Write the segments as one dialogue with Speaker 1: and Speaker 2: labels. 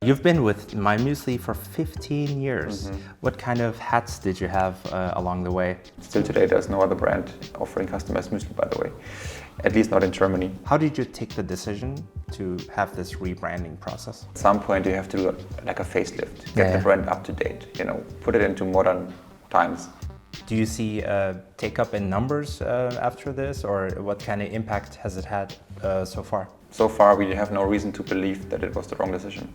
Speaker 1: You've been with MyMuesli for 15 years. What kind of hats did you have along the way?
Speaker 2: Still today, there's no other brand offering customized muesli, by the way. At least not in Germany.
Speaker 1: How did you take the decision to have this rebranding process?
Speaker 2: At some point, you have to do like a facelift, get the brand up to date, put it into modern times.
Speaker 1: Do you see take up in numbers after this, or what kind of impact has it had so far?
Speaker 2: So far, we have no reason to believe that it was the wrong decision.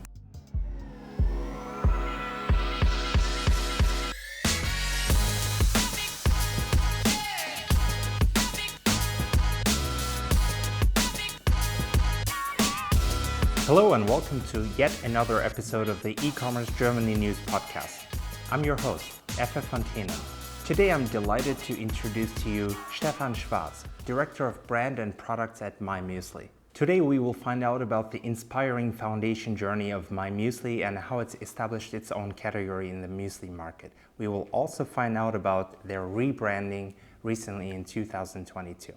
Speaker 1: Hello and welcome to yet another episode of the e-commerce Germany News Podcast. I'm your host, Efe von Thenen. Today I'm delighted to introduce to you Stephan Schwarz, Director of Brand and Products at MyMuesli. Today we will find out about the inspiring foundation journey of MyMuesli and how it's established its own category in the muesli market. We will also find out about their rebranding recently in 2022.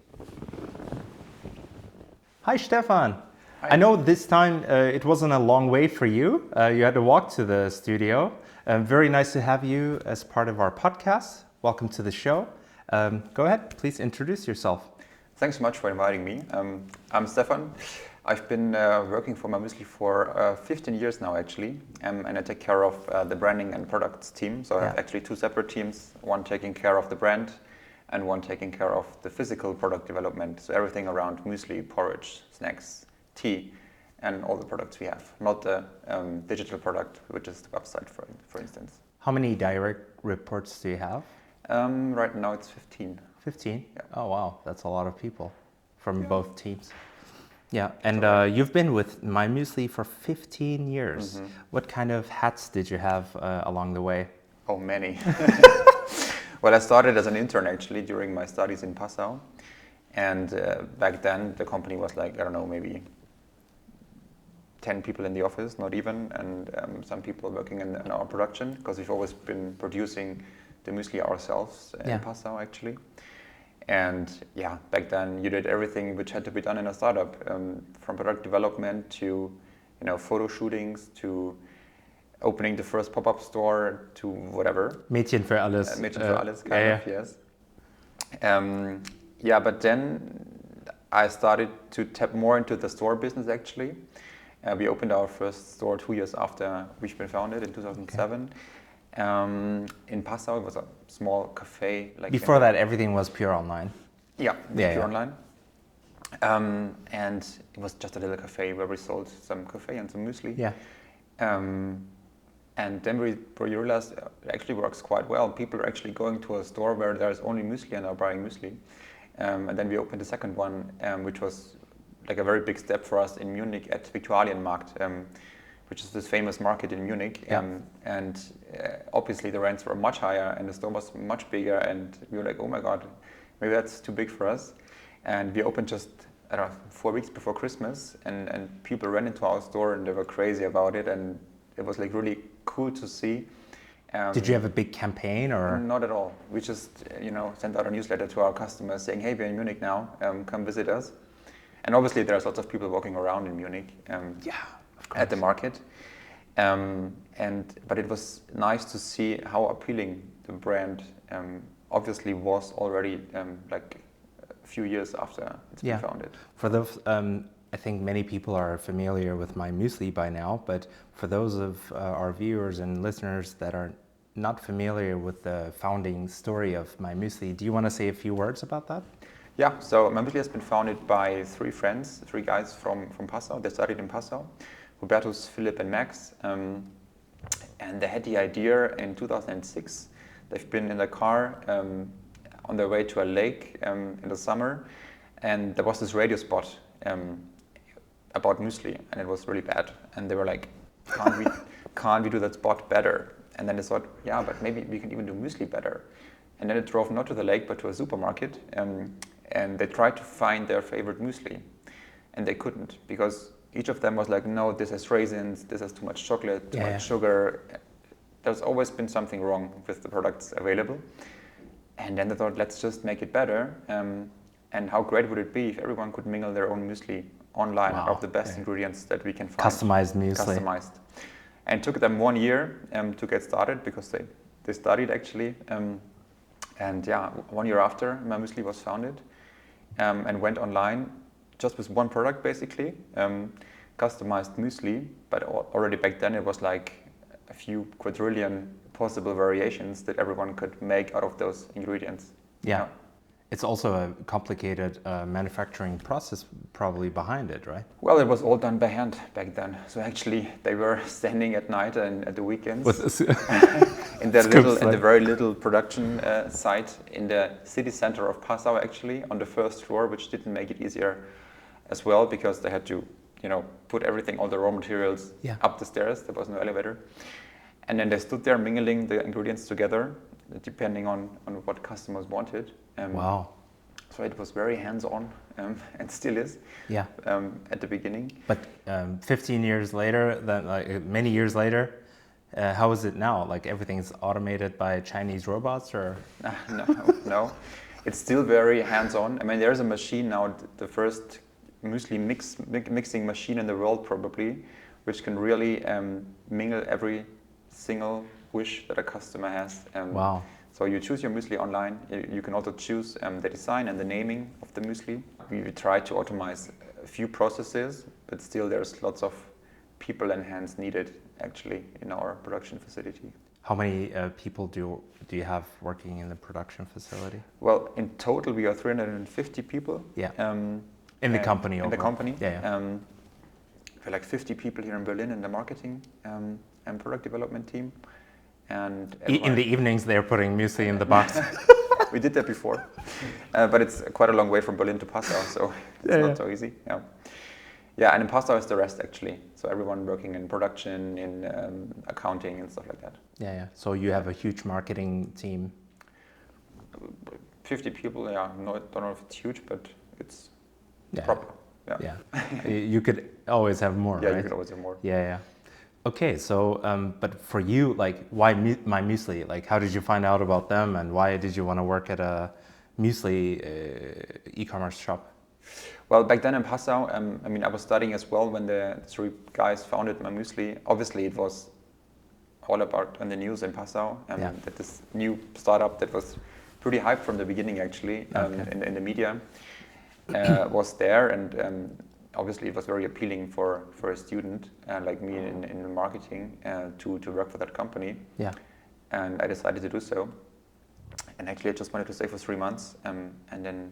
Speaker 1: Hi Stephan. I know this time it wasn't a long wait for you. You had to walk to the studio. Very nice to have you as part of our podcast. Welcome to the show. Go ahead, please introduce yourself.
Speaker 2: Thanks so much for inviting me. I'm Stephan. I've been working for MyMuesli for 15 years now, actually, and I take care of the branding and products team. So I have actually two separate teams, one taking care of the brand and one taking care of the physical product development. So everything around muesli, porridge, snacks, tea, and all the products we have, not the digital product, which is the website, for instance.
Speaker 1: How many direct reports do you have?
Speaker 2: Right now it's 15.
Speaker 1: 15?
Speaker 2: Yeah.
Speaker 1: Oh wow, that's a lot of people from both teams. Yeah, and you've been with MyMuesli for 15 years. What kind of hats did you have along the way?
Speaker 2: Oh, many. Well, I started as an intern actually during my studies in Passau. And back then the company was like, I don't know, maybe 10 people in the office, not even, and some people working in our production, because we've always been producing the muesli ourselves in Passau actually. And yeah, back then you did everything which had to be done in a startup, from product development to photo shootings to opening the first pop-up store to whatever.
Speaker 1: Mädchen für alles.
Speaker 2: Mädchen für alles, kind of, yes. Yeah, but then I started to tap more into the store business actually. We opened our first store 2 years after we've been founded in 2007. In Passau, it was a small cafe.
Speaker 1: Before that, everything was pure online.
Speaker 2: Yeah, pure online. And it was just a little cafe where we sold some cafe and some muesli.
Speaker 1: Yeah.
Speaker 2: And then we realized it actually works quite well. People are actually going to a store where there's only muesli and are buying muesli. And then we opened the second one, which was like a very big step for us in Munich at Viktualienmarkt, which is this famous market in Munich. And obviously the rents were much higher and the store was much bigger. And we were like, oh my God, maybe that's too big for us. And we opened just, I don't know, 4 weeks before Christmas. And people ran into our store and they were crazy about it. And it was like really cool to see.
Speaker 1: Did you have a big campaign or?
Speaker 2: Not at all. We just, sent out a newsletter to our customers saying, hey, we're in Munich now, come visit us. And obviously there's lots of people walking around in Munich at the market. But it was nice to see how appealing the brand obviously was already like a few years after it's been founded.
Speaker 1: For those, I think many people are familiar with MyMuesli by now, but for those of our viewers and listeners that are not familiar with the founding story of MyMuesli, do you want to say a few words about that?
Speaker 2: Yeah, so MyMuesli has been founded by three guys from Passau. They studied in Passau, Hubertus, Philipp and Max. And they had the idea in 2006. They've been in the car on their way to a lake in the summer, and there was this radio spot about muesli, and it was really bad. And they were like, can't we do that spot better? And then they thought, yeah, but maybe we can even do muesli better. And then they drove not to the lake, but to a supermarket. And they tried to find their favorite muesli. And they couldn't, because each of them was like, no, this has raisins, this has too much chocolate, too much sugar. There's always been something wrong with the products available. And then they thought, let's just make it better. And how great would it be if everyone could mingle their own muesli online of the best ingredients that we can find.
Speaker 1: Customized muesli.
Speaker 2: Customized. And it took them 1 year to get started because they studied actually. And yeah, 1 year after, MyMuesli was founded and went online just with one product basically, customized muesli, but already back then it was like a few quadrillion possible variations that everyone could make out of those ingredients.
Speaker 1: Yeah. It's also a complicated manufacturing process probably behind it, right?
Speaker 2: Well, it was all done by hand back then. So actually they were standing at night and at the weekends in the very little production site in the city center of Passau actually, on the first floor, which didn't make it easier as well because they had to, put everything, all the raw materials up the stairs. There was no elevator. And then they stood there mingling the ingredients together depending on what customers wanted.
Speaker 1: Wow.
Speaker 2: So it was very hands-on and still is at the beginning.
Speaker 1: But 15 years later, many years later, how is it now? Like everything is automated by Chinese robots or?
Speaker 2: No. It's still very hands-on. I mean, there's a machine now, the first muesli mixing machine in the world probably, which can really mingle every single wish that a customer has.
Speaker 1: Wow.
Speaker 2: So you choose your muesli online. You can also choose the design and the naming of the muesli. We try to automate a few processes, but still there's lots of people and hands needed actually in our production facility.
Speaker 1: How many people do you have working in the production facility?
Speaker 2: Well, in total we are 350 people.
Speaker 1: Yeah. In the company.
Speaker 2: In the company.
Speaker 1: Yeah.
Speaker 2: We're like 50 people here in Berlin in the marketing and product development team. And
Speaker 1: in the evenings they're putting muesli in the box.
Speaker 2: We did that before, but it's quite a long way from Berlin to Passau, so it's not so easy. Yeah, and in Passau is the rest actually. So everyone working in production, in accounting and stuff like that.
Speaker 1: Yeah. So you have a huge marketing team.
Speaker 2: 50 people. Yeah, don't know if it's huge, but it's proper.
Speaker 1: Yeah. You could always have more.
Speaker 2: Yeah,
Speaker 1: right?
Speaker 2: you could always have more.
Speaker 1: Yeah. Okay, so but for you, like, why MyMuesli? Like, how did you find out about them, and why did you want to work at a muesli e-commerce shop?
Speaker 2: Well, back then in Passau, I was studying as well when the three guys founded MyMuesli. Obviously, it was all about in the news in Passau, that this new startup that was pretty hyped from the beginning, actually, in the media, was there, and obviously it was very appealing for a student like me in marketing to work for that company. Yeah. And I decided to do so. And actually I just wanted to stay for 3 months and then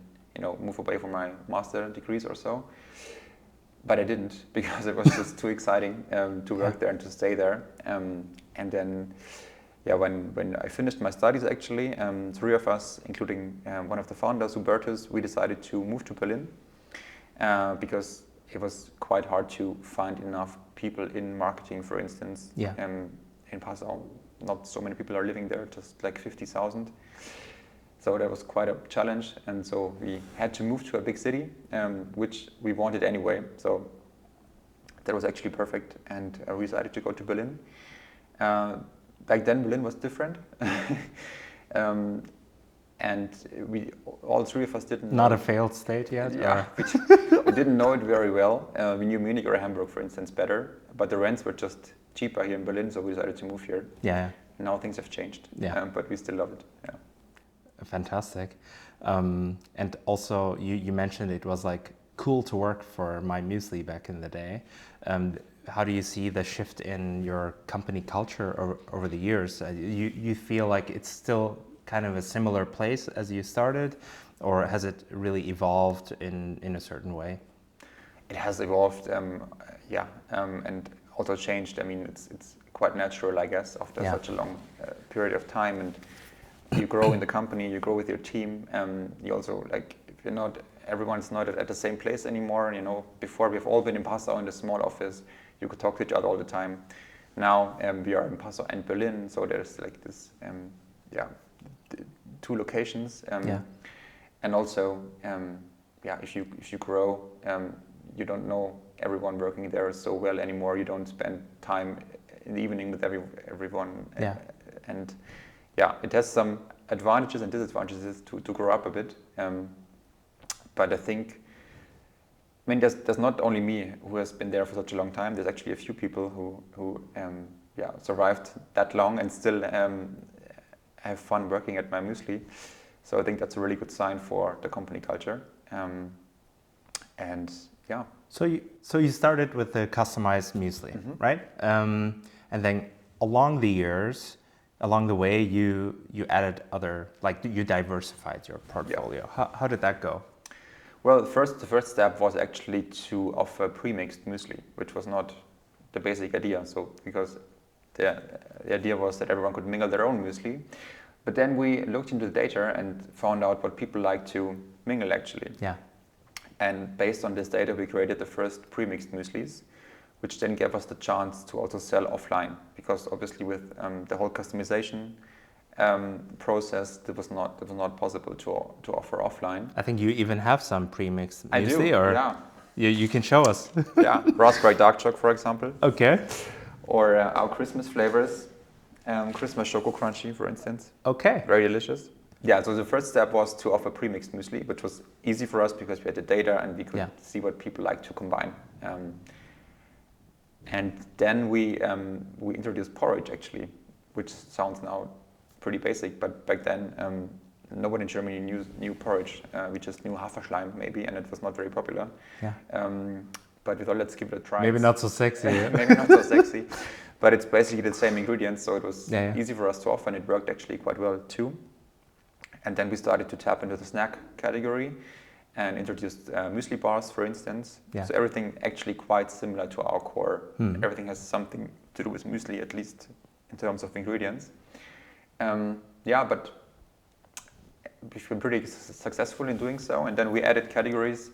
Speaker 2: move away from my master degrees or so. But I didn't, because it was just too exciting to work there and to stay there. And then when I finished my studies actually, 3 of us, including one of the founders, Hubertus, we decided to move to Berlin because it was quite hard to find enough people in marketing, for instance. In Passau, not so many people are living there, just like 50,000. So that was quite a challenge, and so we had to move to a big city, which we wanted anyway. So that was actually perfect, and we decided to go to Berlin. Back then, Berlin was different. And all 3 of us didn't
Speaker 1: know. Not a failed state yet?
Speaker 2: Yeah, we didn't know it very well. We knew Munich or Hamburg, for instance, better, but the rents were just cheaper here in Berlin, so we decided to move here.
Speaker 1: Yeah.
Speaker 2: Now things have changed, but we still love it. Yeah.
Speaker 1: Fantastic. And also, you mentioned it was like cool to work for MyMuesli back in the day. How do you see the shift in your company culture over the years? You feel like it's still kind of a similar place as you started, or has it really evolved in a certain way?
Speaker 2: It has evolved, and also changed. I mean, it's quite natural, I guess, after such a long period of time, and you grow in the company, you grow with your team. You also, like, if you're not, everyone's not at the same place anymore. Before we've all been in Passau in the small office, you could talk to each other all the time. Now we are in Passau and Berlin, so there's like this, 2 locations. And also, if you grow, you don't know everyone working there so well anymore. You don't spend time in the evening with everyone. And it has some advantages and disadvantages to grow up a bit. But I think, there's not only me who has been there for such a long time. There's actually a few people who survived that long and still have fun working at MyMuesli. So I think that's a really good sign for the company culture. And yeah.
Speaker 1: So you started with the customized muesli, right? And then along the way, you added other, like you diversified your portfolio.
Speaker 2: Yeah.
Speaker 1: How did that go?
Speaker 2: Well, the first step was actually to offer pre-mixed muesli, which was not the basic idea. So because the idea was that everyone could mingle their own muesli, but then we looked into the data and found out what people like to mingle actually.
Speaker 1: Yeah.
Speaker 2: And based on this data, we created the first pre-mixed mueslis, which then gave us the chance to also sell offline, because obviously with the whole customization process, it was not possible to offer offline.
Speaker 1: I think you even have some pre-mixed muesli,
Speaker 2: I do,
Speaker 1: or
Speaker 2: yeah.
Speaker 1: You can show us.
Speaker 2: Yeah, raspberry dark chocolate, for example.
Speaker 1: Okay.
Speaker 2: Or our Christmas flavors, Christmas Choco Crunchy, for instance.
Speaker 1: Okay.
Speaker 2: Very delicious. Yeah, so the first step was to offer pre-mixed muesli, which was easy for us because we had the data and we could see what people like to combine. And then we introduced porridge actually, which sounds now pretty basic, but back then nobody in Germany knew porridge. We just knew Haferschleim maybe, and it was not very popular.
Speaker 1: Yeah.
Speaker 2: But we thought, let's give it a try.
Speaker 1: Maybe not so sexy. Yeah?
Speaker 2: Maybe not so sexy, but it's basically the same ingredients, so it was easy for us to offer, and it worked actually quite well too. And then we started to tap into the snack category and introduced muesli bars, for instance.
Speaker 1: Yeah.
Speaker 2: So everything actually quite similar to our core. Everything has something to do with muesli, at least in terms of ingredients. But we've been pretty successful in doing so. And then we added categories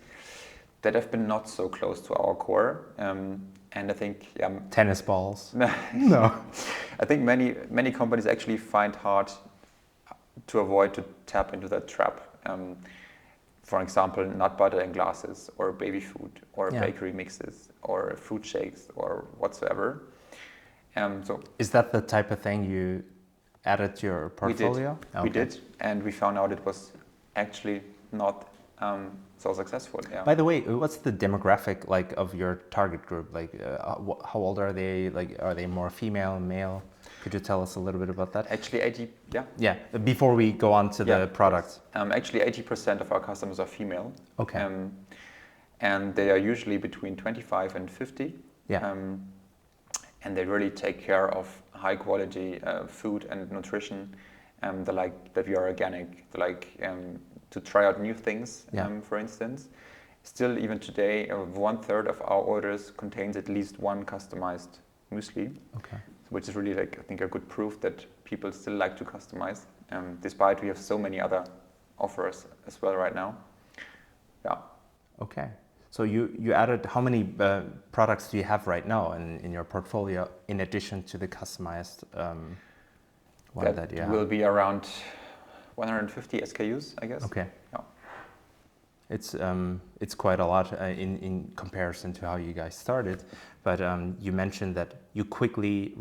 Speaker 2: that have been not so close to our core. And I think
Speaker 1: tennis balls.
Speaker 2: No, I think many companies actually find hard to avoid to tap into that trap. For example, nut butter in glasses, or baby food, or bakery mixes, or fruit shakes, or whatsoever. So
Speaker 1: is that the type of thing you added to your portfolio?
Speaker 2: We did, and we found out it was actually not so successful. Yeah.
Speaker 1: By the way, what's the demographic like of your target group? Like, how old are they? Like, are they more female, male? Could you tell us a little bit about that?
Speaker 2: Actually, 80. Yeah.
Speaker 1: Yeah. Before we go on to the products.
Speaker 2: Actually, 80% of our customers are female.
Speaker 1: Okay.
Speaker 2: And they are usually between 25 and 50.
Speaker 1: Yeah.
Speaker 2: And they really take care of high quality food and nutrition. They like that we are organic. They like to try out new things. For instance, still even today, 1/3 of our orders contains at least one customized muesli.
Speaker 1: Okay.
Speaker 2: Which is really, like, I think, a good proof that people still like to customize, despite we have so many other offers as well right now. Yeah.
Speaker 1: Okay. So you added, how many products do you have right now in your portfolio, in addition to the customized one that you have?
Speaker 2: Will be around 150 SKUs, I guess.
Speaker 1: Okay.
Speaker 2: Yeah.
Speaker 1: It's quite a lot in comparison to how you guys started, but you mentioned that you probably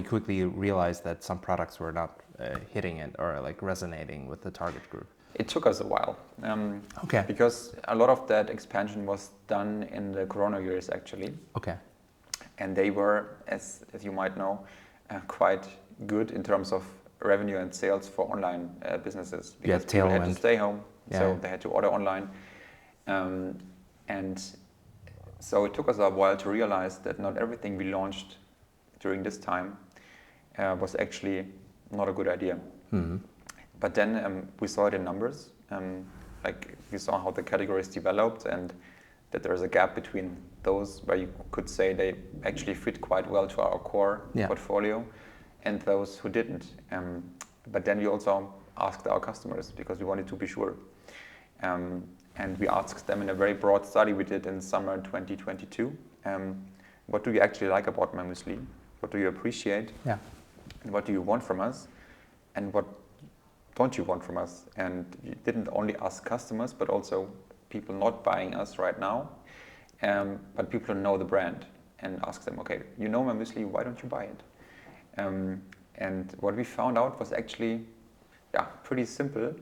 Speaker 1: quickly realized that some products were not hitting it or like resonating with the target group.
Speaker 2: It took us a while.
Speaker 1: Okay.
Speaker 2: Because a lot of that expansion was done in the Corona years actually.
Speaker 1: Okay.
Speaker 2: And they were, as you might know, quite good in terms of revenue and sales for online businesses, because people had to stay home. So they had to order online. And so it took us a while to realize that not everything we launched during this time was actually not a good idea.
Speaker 1: Mm-hmm.
Speaker 2: But then we saw it in numbers. Like we saw how the categories developed, and that there is a gap between those where you could say they actually fit quite well to our core portfolio, and those who didn't. But then we also asked our customers, because we wanted to be sure. And we asked them in a very broad study we did in summer 2022, what do you actually like about MyMuesli? What do you appreciate?
Speaker 1: Yeah.
Speaker 2: And what do you want from us? And what don't you want from us? And we didn't only ask customers, but also people not buying us right now, but people who know the brand, and ask them, okay, you know MyMuesli, why don't you buy it? And what we found out was actually pretty simple.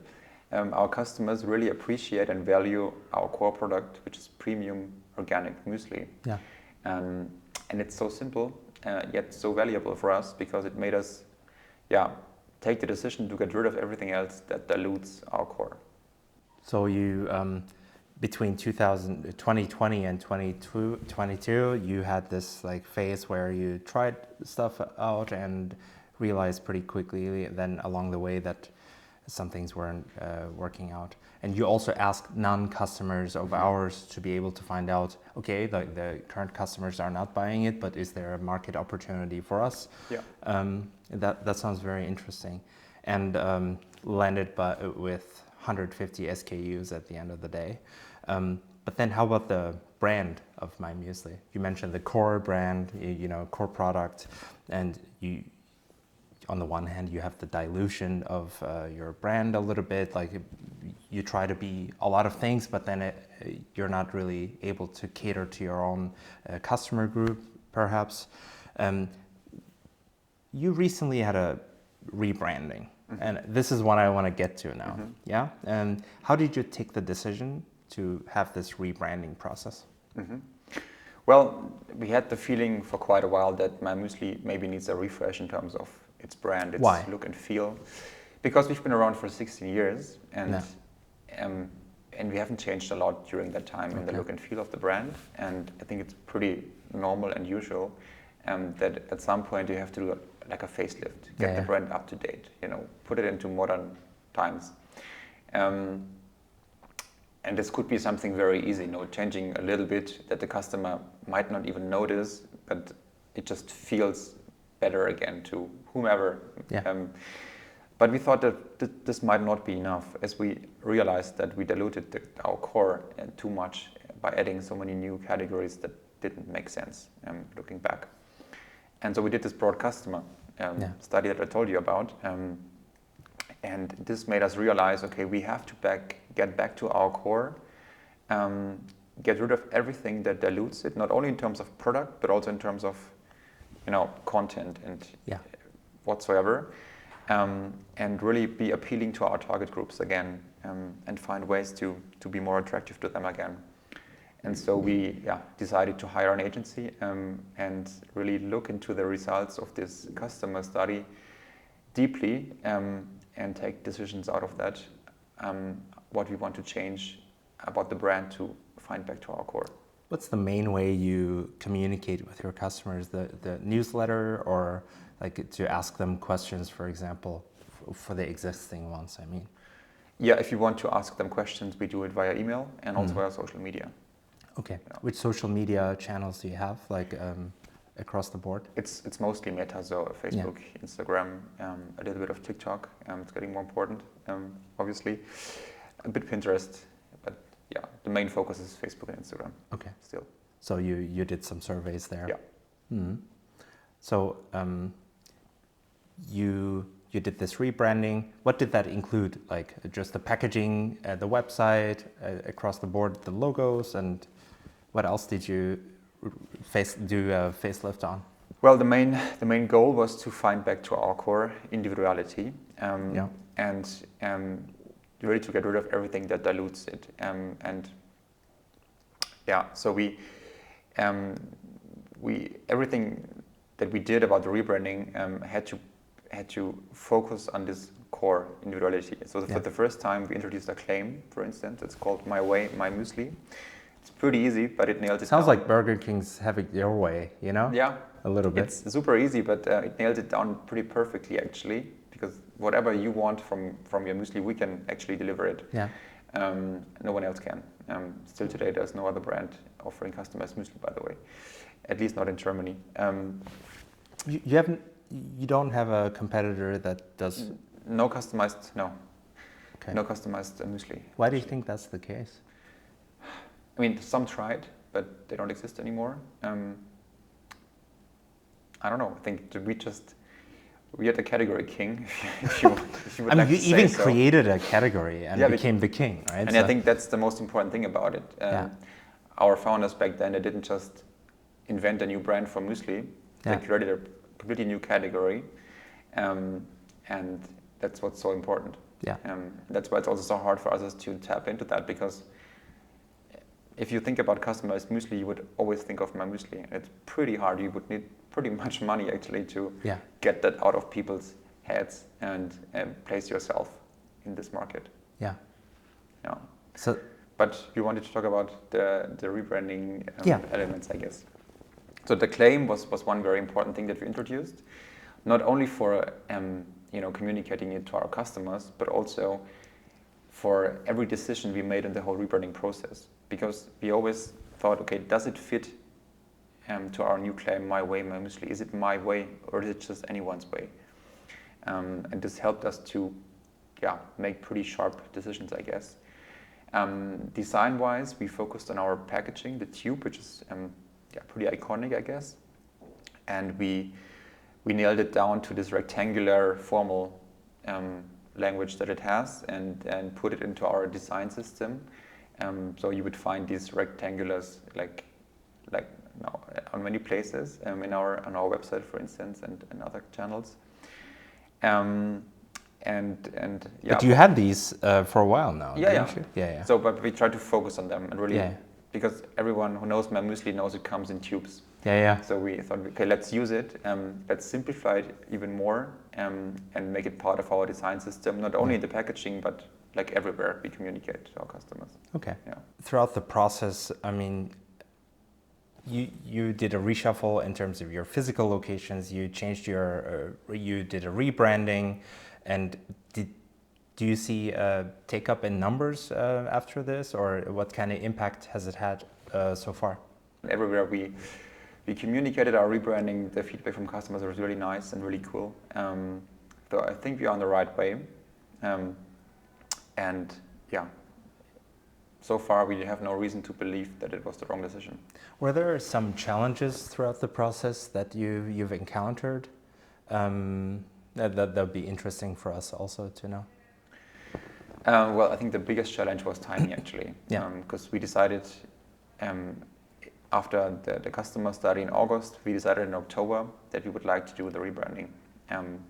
Speaker 2: Our customers really appreciate and value our core product, which is premium organic muesli.
Speaker 1: Yeah.
Speaker 2: And it's so simple. yet so valuable for us because it made us, take the decision to get rid of everything else that dilutes our core.
Speaker 1: So you, between 2020 and 2022, you had this like phase where you tried stuff out and realized pretty quickly then along the way that some things weren't working out. And you also asked non-customers of ours to be able to find out, okay, the current customers are not buying it, but is there a market opportunity for us?
Speaker 2: Yeah.
Speaker 1: That sounds very interesting. And landed with 150 SKUs at the end of the day. But then how about the brand of MyMuesli? You mentioned the core brand, core product, and you, on the one hand, you have the dilution of your brand a little bit, like you try to be a lot of things, but then you're not really able to cater to your own customer group, perhaps. You recently had a rebranding, and this is what I want to get to now. Yeah. And how did you take the decision to have this rebranding process?
Speaker 2: Well, we had the feeling for quite a while that MyMuesli maybe needs a refresh in terms of its brand, its look and feel, because we've been around for 16 years and we haven't changed a lot during that time in the look and feel of the brand. And I think it's pretty normal and usual that at some point you have to do like a facelift, get the brand up to date, put it into modern times. And this could be something very easy, changing a little bit that the customer might not even notice, but it just feels better again to whomever. But we thought that this might not be enough, as we realized that we diluted our core too much by adding so many new categories that didn't make sense looking back. And so we did this broad customer study that I told you about. And this made us realize, okay, we have to get back to our core, get rid of everything that dilutes it, not only in terms of product, but also in terms of, content and whatsoever, and really be appealing to our target groups again, and find ways to be more attractive to them again. And so we decided to hire an agency and really look into the results of this customer study deeply, and take decisions out of that, what we want to change about the brand to find back to our core.
Speaker 1: What's the main way you communicate with your customers? The newsletter, or like to ask them questions, for example, for the existing ones, I mean?
Speaker 2: Yeah, if you want to ask them questions, we do it via email and also via social media.
Speaker 1: Okay. Which social media channels do you have, like across the board?
Speaker 2: It's mostly Meta, so Facebook, Instagram, a little bit of TikTok. It's getting more important, obviously. A bit Pinterest, but the main focus is Facebook and Instagram.
Speaker 1: Okay.
Speaker 2: Still.
Speaker 1: So you did some surveys there.
Speaker 2: Yeah.
Speaker 1: So you did this rebranding. What did that include? Like just the packaging, the website, across the board, the logos, and what else did you do a facelift on?
Speaker 2: Well, the main goal was to find back to our core individuality, and really to get rid of everything that dilutes it. So we everything that we did about the rebranding had to focus on this core individuality. So for the first time, we introduced a claim, for instance. It's called "My Way, MyMuesli." It's pretty easy, but it nails it.
Speaker 1: Sounds
Speaker 2: down.
Speaker 1: like Burger King's "Have It Your Way,"
Speaker 2: Yeah,
Speaker 1: a little bit.
Speaker 2: It's super easy, but it nails it down pretty perfectly, actually. Because whatever you want from your muesli, we can actually deliver it.
Speaker 1: Yeah.
Speaker 2: No one else can. Still today, there's no other brand offering customized muesli, by the way. At least not in Germany.
Speaker 1: You don't have a competitor that does.
Speaker 2: No customized. No.
Speaker 1: Okay.
Speaker 2: No customized muesli.
Speaker 1: Why do you think that's the case?
Speaker 2: I mean, some tried, but they don't exist anymore. I don't know. I think we had the category king. If you would like
Speaker 1: you
Speaker 2: to say
Speaker 1: even
Speaker 2: so.
Speaker 1: created a category and became the king, right?
Speaker 2: And I think that's the most important thing about it. Our founders back then, they didn't just invent a new brand for muesli. They created a completely new category, and that's what's so important. That's why it's also so hard for us to tap into that, because if you think about customized muesli, you would always think of MyMuesli. It's pretty hard. You would need pretty much money actually to
Speaker 1: Yeah.
Speaker 2: get that out of people's heads and place yourself in this market.
Speaker 1: Yeah.
Speaker 2: Yeah.
Speaker 1: So,
Speaker 2: but you wanted to talk about the rebranding
Speaker 1: Yeah.
Speaker 2: elements, I guess. So the claim was one very important thing that we introduced, not only for communicating it to our customers, but also for every decision we made in the whole rebranding process. Because we always thought, okay, does it fit to our new claim, my way, MyMuesli? Is it my way, or is it just anyone's way? And this helped us to make pretty sharp decisions, I guess. Design-wise, we focused on our packaging, the tube, which is pretty iconic, I guess. And we nailed it down to this rectangular, formal language that it has, and put it into our design system. So you would find these rectangulars like now on many places on our website, for instance, and other channels.
Speaker 1: But you had these for a while now,
Speaker 2: didn't
Speaker 1: you? Yeah.
Speaker 2: So, but we try to focus on them and really,
Speaker 1: Yeah.
Speaker 2: because everyone who knows MyMuesli knows it comes in tubes.
Speaker 1: Yeah.
Speaker 2: So we thought, okay, let's use it. Let's simplify it even more and make it part of our design system, not only in the packaging, but like everywhere we communicate to our customers.
Speaker 1: Okay.
Speaker 2: Yeah.
Speaker 1: Throughout the process, I mean, you did a reshuffle in terms of your physical locations. You changed you did a rebranding, and do you see take up in numbers after this, or what kind of impact has it had so far?
Speaker 2: Everywhere we communicated our rebranding, the feedback from customers was really nice and really cool. So I think we are on the right way. And so far we have no reason to believe that it was the wrong decision.
Speaker 1: Were there some challenges throughout the process that you've encountered? That would be interesting for us also to know.
Speaker 2: Well, I think the biggest challenge was timing, actually. Because we decided after the customer study in August, we decided in October that we would like to do the rebranding. And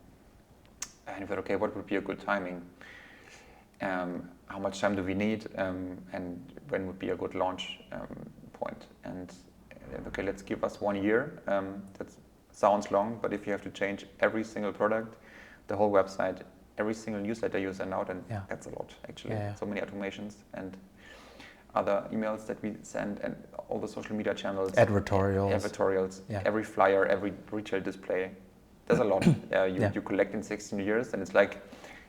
Speaker 2: we thought, okay, what would be a good timing? How much time do we need? And when would be a good launch point? And okay, let's give us 1 year. That sounds long, but if you have to change every single product, the whole website, every single newsletter you send out, and that's a lot, actually. So many automations and other emails that we send, and all the social media channels. Advertorials. Every flyer, every retail display. There's a lot you collect in 16 years, and it's like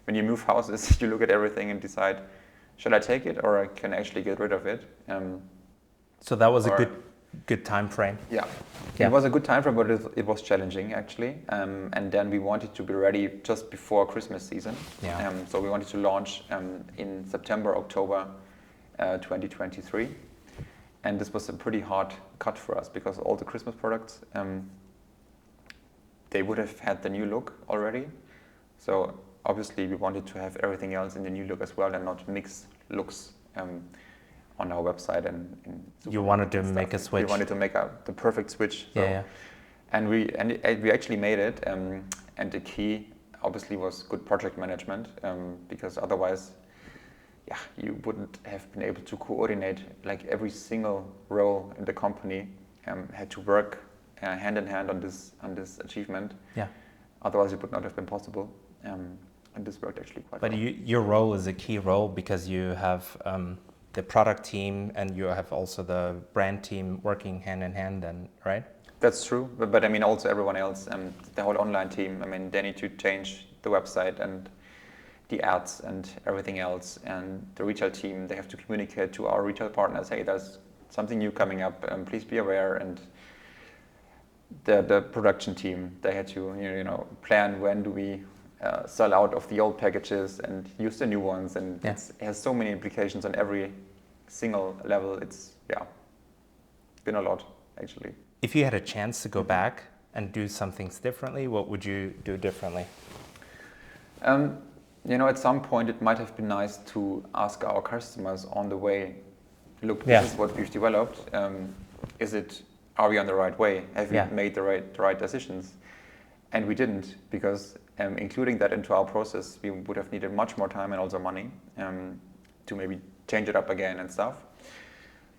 Speaker 2: when you move houses, you look at everything and decide, should I take it, or I can actually get rid of it?
Speaker 1: So that was a good time frame.
Speaker 2: Yeah. It was a good time frame, but it was challenging, actually. And then we wanted to be ready just before Christmas season. So we wanted to launch in September, October 2023. And this was a pretty hard cut for us, because all the Christmas products, they would have had the new look already. So obviously we wanted to have everything else in the new look as well, and not mix looks on our website. And
Speaker 1: you wanted to make a switch.
Speaker 2: We wanted to make the perfect switch.
Speaker 1: So.
Speaker 2: And we actually made it. And the key obviously was good project management, because otherwise, you wouldn't have been able to coordinate. Like every single role in the company had to work hand in hand on this achievement. Otherwise, it would not have been possible. And this worked actually quite well.
Speaker 1: But your role is a key role, because you have the product team and you have also the brand team working hand in hand, and right?
Speaker 2: That's true, but I mean also everyone else, the whole online team. I mean, they need to change the website and the ads and everything else, and the retail team, they have to communicate to our retail partners, hey, there's something new coming up, please be aware. And the production team, they had to plan when do we sell out of the old packages and use the new ones, and it has so many implications on every single level. It's been a lot, actually.
Speaker 1: If you had a chance to go back and do some things differently, what would you do differently?
Speaker 2: At some point it might have been nice to ask our customers on the way, look, this is what we've developed. Are we on the right way? Have we made the right decisions? And we didn't, because including that into our process, we would have needed much more time and also money to maybe change it up again and stuff.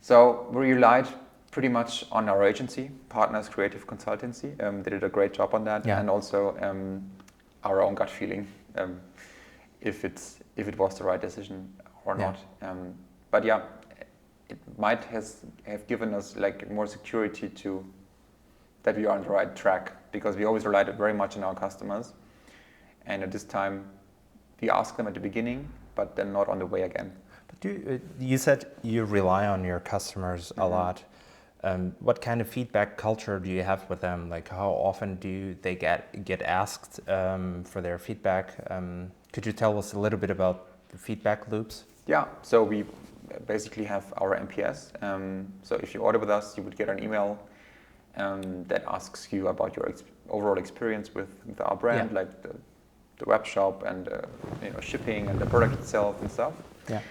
Speaker 2: So we relied pretty much on our agency, Partners Creative Consultancy. They did a great job on that, and also our own gut feeling, if it was the right decision or not. But yeah, it might have given us like more security to that we are on the right track, because we always relied very much on our customers, and at this time we asked them at the beginning, but then not on the way again.
Speaker 1: But you said you rely on your customers a lot. What kind of feedback culture do you have with them? Like, how often do they get asked for their feedback? Could you tell us a little bit about the feedback loops?
Speaker 2: Yeah, so we basically have our MPS. So if you order with us, you would get an email that asks you about your overall experience with our brand, like the web shop and shipping and the product itself and stuff.
Speaker 1: Yeah.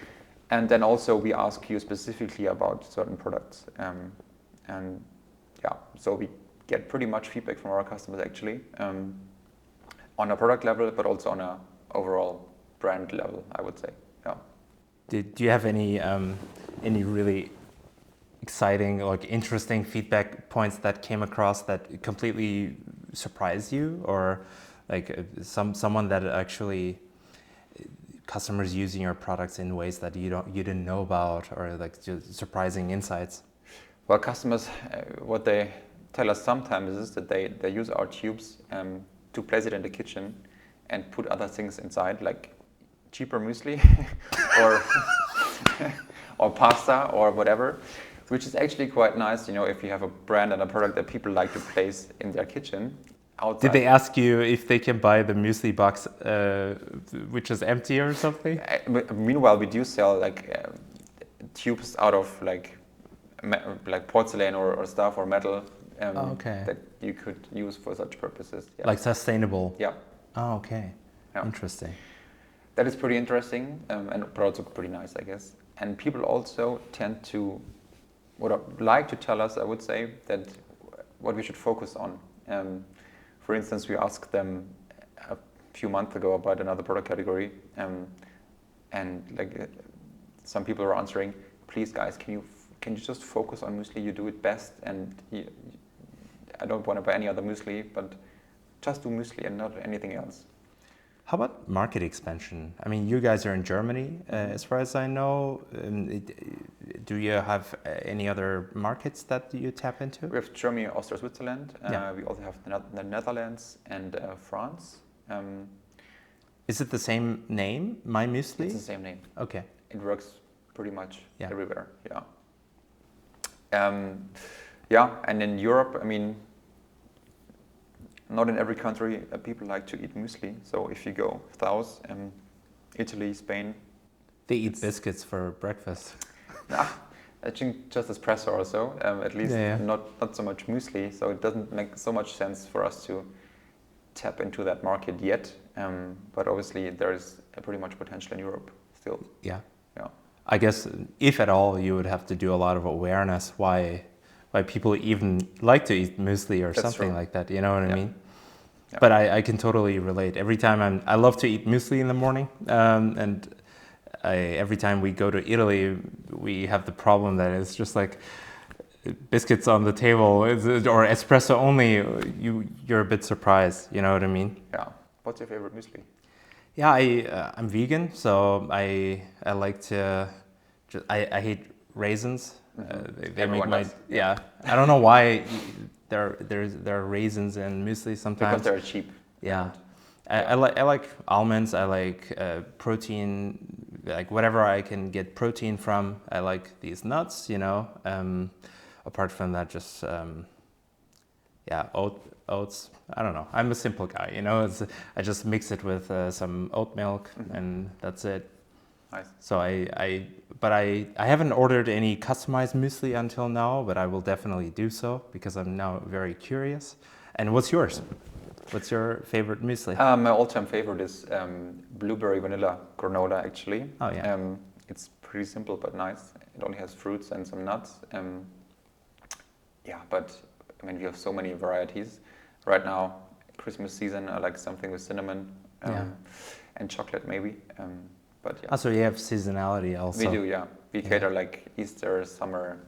Speaker 2: And then also we ask you specifically about certain products. And yeah, so we get pretty much feedback from our customers actually, on a product level, but also on a overall brand level, I would say. Yeah.
Speaker 1: Do you have any really exciting, like interesting feedback points that came across that completely surprised you, or like someone that actually customers using your products in ways that you didn't know about, or like just surprising insights?
Speaker 2: Well, customers, what they tell us sometimes is that they use our tubes to place it in the kitchen and put other things inside, like cheaper muesli or pasta or whatever, which is actually quite nice, if you have a brand and a product that people like to place in their kitchen. Outside.
Speaker 1: Did they ask you if they can buy the muesli box, which is empty or something?
Speaker 2: Meanwhile, we do sell like tubes out of like porcelain or stuff or metal that you could use for such purposes. Yeah.
Speaker 1: Like sustainable?
Speaker 2: Yeah.
Speaker 1: Oh, okay.
Speaker 2: Yeah.
Speaker 1: Interesting.
Speaker 2: That is pretty interesting, but also pretty nice, I guess. And people also tend to, like to tell us, I would say, that what we should focus on. For instance, we asked them a few months ago about another product category, and like some people are answering, please guys, can you just focus on muesli? You do it best, and I don't want to buy any other muesli, but just do muesli and not anything else.
Speaker 1: How about market expansion? I mean, you guys are in Germany, as far as I know. Do you have any other markets that you tap into?
Speaker 2: We have Germany, Austria, Switzerland. We also have the Netherlands and France.
Speaker 1: Is it the same name, MyMuesli?
Speaker 2: It's the same name.
Speaker 1: Okay.
Speaker 2: It works pretty much everywhere. Yeah. And in Europe, I mean, not in every country people like to eat muesli. So if you go south, Italy, Spain,
Speaker 1: they eat biscuits for breakfast.
Speaker 2: I think just espresso or so, at least not so much muesli. So it doesn't make so much sense for us to tap into that market yet. But obviously there is pretty much potential in Europe still.
Speaker 1: Yeah. I guess if at all, you would have to do a lot of awareness why people even like to eat muesli or something like that. You know what I mean? Yeah. But I can totally relate. Every time I love to eat muesli in the morning, and every time we go to Italy, we have the problem that it's just like biscuits on the table or espresso only. You're a bit surprised. You know what I mean?
Speaker 2: Yeah. What's your favorite muesli?
Speaker 1: Yeah, I'm vegan, so I like to. I hate raisins. They make my I don't know why there are raisins in muesli sometimes.
Speaker 2: Because they're cheap.
Speaker 1: Yeah. I like almonds. I like protein, like whatever I can get protein from. I like these nuts, apart from that, just oats. I don't know. I'm a simple guy, I just mix it with some oat milk, and that's it.
Speaker 2: Nice.
Speaker 1: So I haven't ordered any customized muesli until now, but I will definitely do so because I'm now very curious. And what's yours? What's your favorite muesli?
Speaker 2: My all-time favorite is blueberry vanilla granola, actually.
Speaker 1: Oh, yeah.
Speaker 2: It's pretty simple but nice. It only has fruits and some nuts. But I mean, we have so many varieties. Right now, Christmas season, I like something with cinnamon and chocolate maybe.
Speaker 1: So you have seasonality also.
Speaker 2: We do, yeah. We cater like Easter, summer,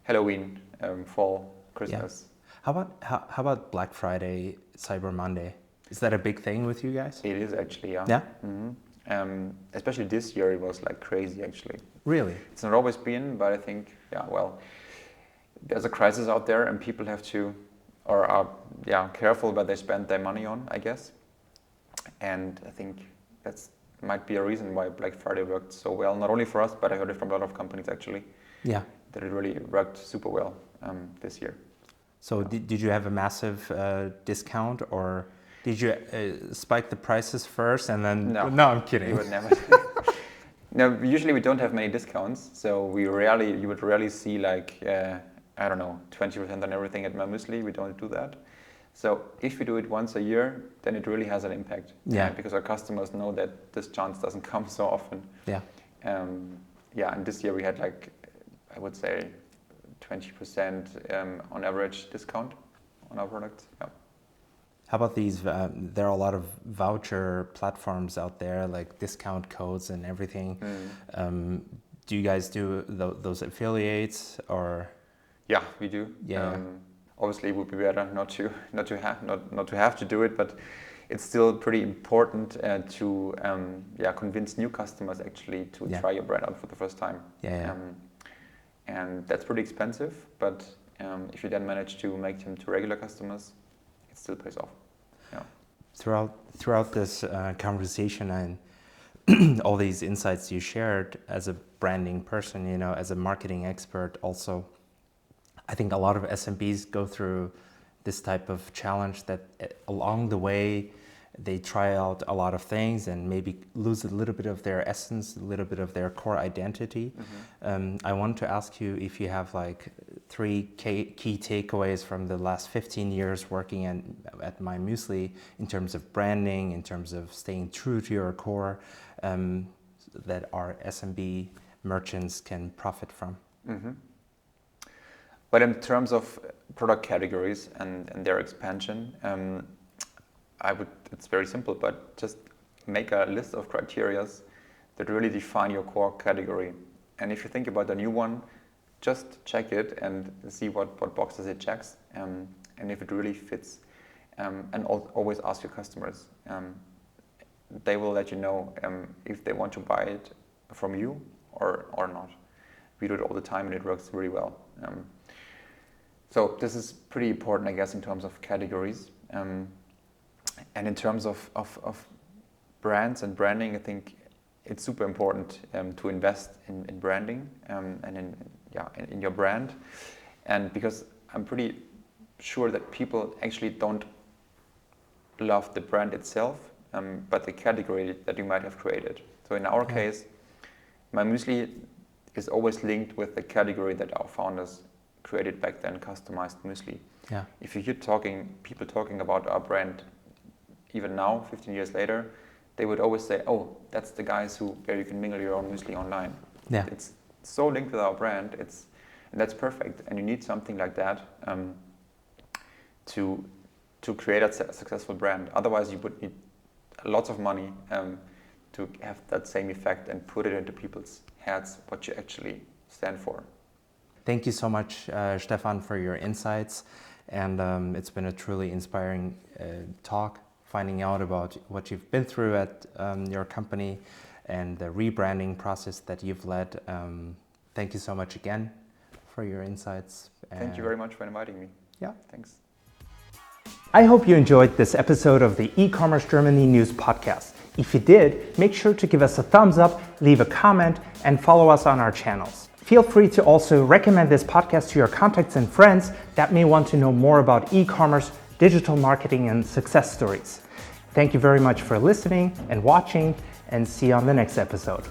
Speaker 2: Halloween, fall, Christmas.
Speaker 1: Yeah. How about Black Friday, Cyber Monday? Is that a big thing with you guys?
Speaker 2: It is actually, yeah.
Speaker 1: Yeah?
Speaker 2: Especially this year, it was like crazy actually.
Speaker 1: Really?
Speaker 2: It's not always been, but I think, there's a crisis out there and people have to, or are careful what they spend their money on, I guess. And I think that's might be a reason why Black Friday worked so well, not only for us, but I heard it from a lot of companies actually.
Speaker 1: Yeah.
Speaker 2: That it really worked super well this year.
Speaker 1: So did you have a massive discount, or did you spike the prices first and then?
Speaker 2: No,
Speaker 1: I'm kidding.
Speaker 2: You would never. No, usually we don't have many discounts, so you would rarely see like 20% on everything at MyMuesli. We don't do that. So if we do it once a year, then it really has an impact.
Speaker 1: Yeah.
Speaker 2: Because our customers know that this chance doesn't come so often.
Speaker 1: Yeah.
Speaker 2: And this year we had like, I would say, 20% on average discount on our products. Yeah.
Speaker 1: How about these? There are a lot of voucher platforms out there, like discount codes and everything. Do you guys do those affiliates, or?
Speaker 2: Yeah, we do.
Speaker 1: Yeah.
Speaker 2: Obviously, it would be better not to have to do it, but it's still pretty important to convince new customers actually to try your brand out for the first time.
Speaker 1: Yeah.
Speaker 2: And that's pretty expensive, but if you then manage to make them to regular customers, it still pays off. Yeah.
Speaker 1: Throughout this conversation and all these insights you shared as a branding person, as a marketing expert also, I think a lot of SMBs go through this type of challenge that along the way they try out a lot of things and maybe lose a little bit of their essence, a little bit of their core identity. I want to ask you if you have like 3 key takeaways from the last 15 years working at MyMuesli in terms of branding, in terms of staying true to your core, that our SMB merchants can profit from.
Speaker 2: But in terms of product categories and their expansion, it's very simple, but just make a list of criteria that really define your core category. And if you think about the new one, just check it and see what boxes it checks, and if it really fits. And always ask your customers. They will let you know if they want to buy it from you or not. We do it all the time and it works really well. So this is pretty important, I guess, in terms of categories. And in terms of brands and branding, I think it's super important to invest in branding and in your brand. And because I'm pretty sure that people actually don't love the brand itself, but the category that you might have created. So in our case, MyMuesli is always linked with the category that our founders created back then, customized muesli.
Speaker 1: Yeah.
Speaker 2: If you hear people talking about our brand, even now, 15 years later, they would always say, "Oh, that's the guys where you can mingle your own muesli online."
Speaker 1: Yeah.
Speaker 2: It's so linked with our brand. And that's perfect. And you need something like that to create a successful brand. Otherwise, you would need lots of money to have that same effect and put it into people's heads what you actually stand for.
Speaker 1: Thank you so much, Stephan, for your insights. And it's been a truly inspiring talk, finding out about what you've been through at your company and the rebranding process that you've led. Thank you so much again for your insights.
Speaker 2: Thank you very much for inviting me.
Speaker 1: Yeah.
Speaker 2: Thanks.
Speaker 1: I hope you enjoyed this episode of the E-commerce Germany News Podcast. If you did, make sure to give us a thumbs up, leave a comment, and follow us on our channels. Feel free to also recommend this podcast to your contacts and friends that may want to know more about e-commerce, digital marketing, and success stories. Thank you very much for listening and watching, and see you on the next episode.